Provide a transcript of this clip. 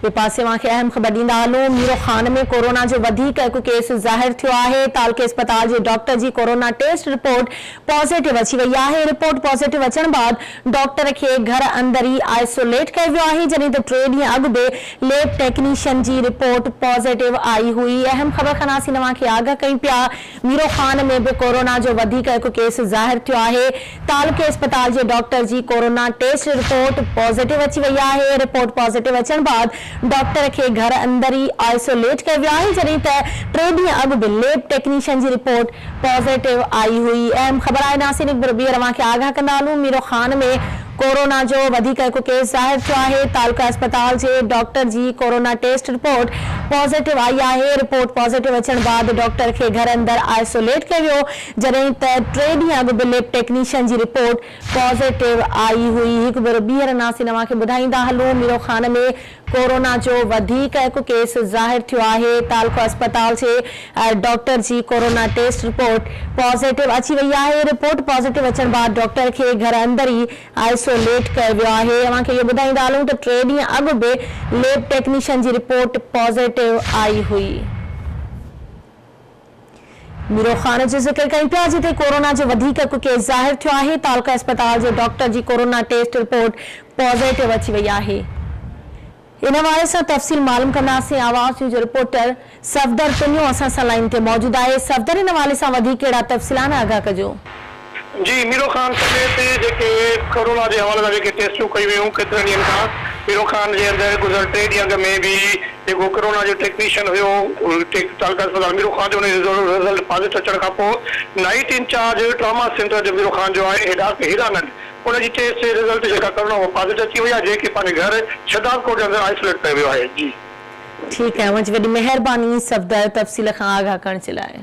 बे पासे वांखे अहम ख़बर ॾींदा हलूं। मीरो खान में कोरोना जो वधीक हिकु केस ज़ाहिर थियो आहे। तालके अस्पताल जे डॉक्टर जी कोरोना टेस्ट रिपोर्ट पॉजिटिव अची वई आहे। रिपोर्ट पॉजिटिव अचण बाद डॉक्टर खे घर अंदर ही आइसोलेट कयो वियो आहे, जॾहिं त 3 ॾींहं अॻु बि लैब टेक्नीशियन जी रिपोर्ट पॉजिटिव आई हुई। अहम ख़बर खनासी नवांखे आगाह कई पिया। मीरो खान में भी कोरोना जो वधीक हिकु केस ज़ाहिर थियो आहे। तालके अस्पताल जे डॉक्टर जी कोरोना टेस्ट रिपोर्ट पॉजिटिव अची वई आहे। रिपोर्ट पॉजिटिव अचण बाद डॉक्टर के घर अंदर ही आइसोलेट किया वियो आहे, जॾहिं त 3 ॾींहं अॻु बि लैब टेक्नीशियन जी रिपोर्ट पॉजिटिव आई हुई। अहम ख़बर आहे नासिर इकबर ॿीहर खे आगाह कंदा हलूं। मीरो खान में कोरोना जो वधीक हिकु केस ज़ाहिर थियो आहे। तालका अस्पताल जे डॉक्टर जी कोरोना टेस्ट रिपोर्ट पॉजिटिव आई आहे। रिपोर्ट पॉजिटिव अचण बाद डॉक्टर के घर अंदर आइसोलेट किया वियो, जॾहिं त 3 ॾींहं अॻु बि लैब टेक्नीशियन जी रिपोर्ट पॉजिटिव आई हुई। हिकु भेरो ॿीहर नासिर खे ॿुधाईंदा हलूं। मीरो खान में कोरोना जो वधीक हिकु केस ज़ाहिर थियो आहे। तालको अस्पताल से डॉक्टर जी कोरोना टेस्ट रिपोर्ट पॉजिटिव अची वई आहे। रिपोर्ट पॉजिटिव अचण बाद डॉक्टर के घर अंदर ही आइसोलेट कयो वियो आहे। अवांखे इहो ॿुधाईंदा हलूं त 3 ॾींहं अॻु बि लैब टेक्नीशियन जी रिपोर्ट पॉजिटिव आई हुई। मीरो खान जो ज़िक्र कई पिया, जिते कोरोना जो वधीक हिकु केस ज़ाहिर थियो आहे। तालका अस्पताल जे डॉक्टर जी कोरोना टेस्ट रिपोर्ट पॉजिटिव अची वई आहे। इन हवाले से तफ़सील मालूम कंदासीं। आवाज़ न्यूज़ रिपोर्टर सफदर पिनियो असां सां लाइन ते मौजूद आहे। सफदर, इन हवाले से वधीक कहिड़ा तफ़सीलात आगाह कजो। जी, मीरो खान समेत जेके कोरोना के हवाले सां जेके टेस्टूं कई वियूं केतिरनि ॾींहंनि खां, मीरो खान जे अंदरि गुज़र 3 ॾींहं में भी जेको कोरोना जो टेक्नीशियन हुयो तालका अस्पताल मीरो खान जो रिज़ल्ट पॉजिटिव अचण खां पोइ नाइट इंचार्ज ट्रॉमा सेंटर जो मीरो खान जो आहे हीरानंद, उनजी टेस्ट रिज़ल्ट जेका कोरोना वो पॉजिटिव अची वई आहे, जेके पंहिंजे घर शहदाद कोट जे अंदरि आइसोलेट कयो वियो आहे। जी ठीक है, मुझे वॾी महिरबानी सफदर तफ़सील खां आगाह करण जे लाइ।